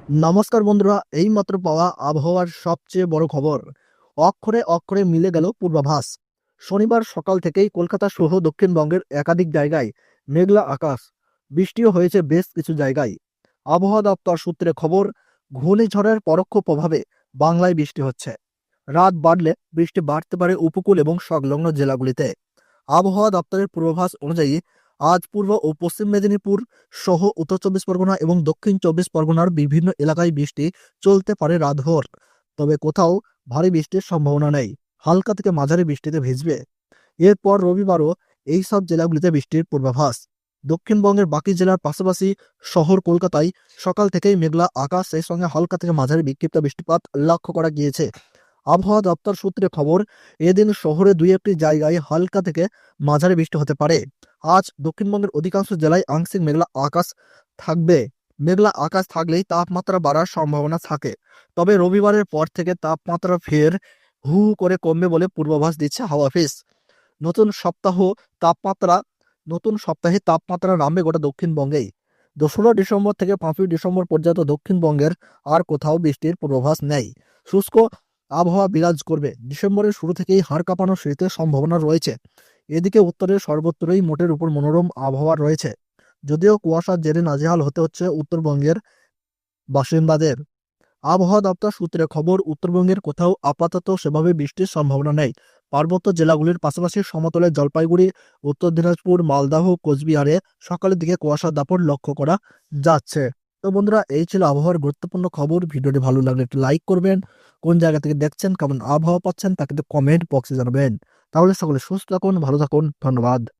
নমস্কার বন্ধুরা, এইমাত্র পাওয়া আবহাওয়ার সবচেয়ে বড় খবর। অক্ষরে অক্ষরে মিলে গেল পূর্বাভাস। শনিবার সকাল থেকেই কলকাতা সহ দক্ষিণবঙ্গের একাধিক জায়গায় মেঘলা আকাশ, বৃষ্টিও হয়েছে বেশ কিছু জায়গায়। আবহাওয়া দপ্তর সূত্রে খবর, ঘূর্ণিঝড়ের পরোক্ষ প্রভাবে বাংলায় বৃষ্টি হচ্ছে। রাত বাড়লে বৃষ্টি বাড়তে পারে উপকূল এবং সংলগ্ন জেলাগুলিতে। আবহাওয়া দপ্তরের পূর্বাভাস অনুযায়ী আজ পূর্ব ও পশ্চিম মেদিনীপুর সহ উত্তর চব্বিশ পরগনা এবং দক্ষিণ চব্বিশ পরগনার বিভিন্ন এলাকায় বৃষ্টি চলতে পারে রাতভর। তবে কোথাও ভারী বৃষ্টির সম্ভাবনা নেই, হালকা থেকে মাঝারি বৃষ্টিতে ভিজবে। এরপর রবিবারও এই সব জেলাগুলিতে বৃষ্টির পূর্বাভাস। দক্ষিণবঙ্গের বাকি জেলার পাশাপাশি শহর কলকাতায় সকাল থেকেই মেঘলা আকাশ, সেই সঙ্গে হালকা থেকে মাঝারি বিক্ষিপ্ত বৃষ্টিপাত লক্ষ্য করা গিয়েছে। আবহাওয়া দপ্তর সূত্রে খবর, এদিন শহরে দুই একটি জায়গায় হালকা থেকে মাঝারি বৃষ্টি হতে পারে। আজ দক্ষিণবঙ্গের অধিকাংশ জেলায় আংশিক মেঘলা আকাশ থাকবে। মেঘলা আকাশ থাকলেই তাপমাত্রা বাড়ার সম্ভাবনা থাকে। তবে রবিবারের পর থেকে তাপমাত্রা ফের হু হু করে কমবে বলে পূর্বাভাস দিচ্ছে হাওয়া অফিস। নতুন সপ্তাহ তাপমাত্রা নতুন সপ্তাহে তাপমাত্রা নামবে গোটা দক্ষিণবঙ্গেই। 2রা ডিসেম্বর থেকে 5ই ডিসেম্বর পর্যন্ত দক্ষিণবঙ্গের আর কোথাও বৃষ্টির পূর্বাভাস নেই। শুষ্ক আবহাওয়া বিরাজ করবে। ডিসেম্বরের শুরু থেকেই হাড় কাঁপানো শীতের সম্ভাবনা রয়েছে। এদিকে উত্তরের সর্বত্রই মোটের উপর মনোরম আবহাওয়া রয়েছে, যদিও কুয়াশার জেরে নাজেহাল হতে হচ্ছে উত্তরবঙ্গের বাসিন্দাদের। আবহাওয়া দপ্তর সূত্রে খবর, উত্তরবঙ্গের কোথাও আপাতত সেভাবে বৃষ্টির সম্ভাবনা নেই। পার্বত্য জেলাগুলির পাশাপাশি সমতলের জলপাইগুড়ি, উত্তর দিনাজপুর, মালদহ, কোচবিহারে সকালের দিকে কুয়াশার দাপট লক্ষ্য করা যাচ্ছে। তো বন্ধুরা, এই ছিল আবহাওয়ার গুরুত্বপূর্ণ খবর। ভিডিওটি ভালো লাগলে একটু লাইক করবেন। কোন জায়গা থেকে দেখছেন, কেমন আবহাওয়া পাচ্ছেন তা কিন্তু কমেন্ট বক্সে জানাবেন। তাহলে সকলে সুস্থ থাকুন, ভালো থাকুন। ধন্যবাদ।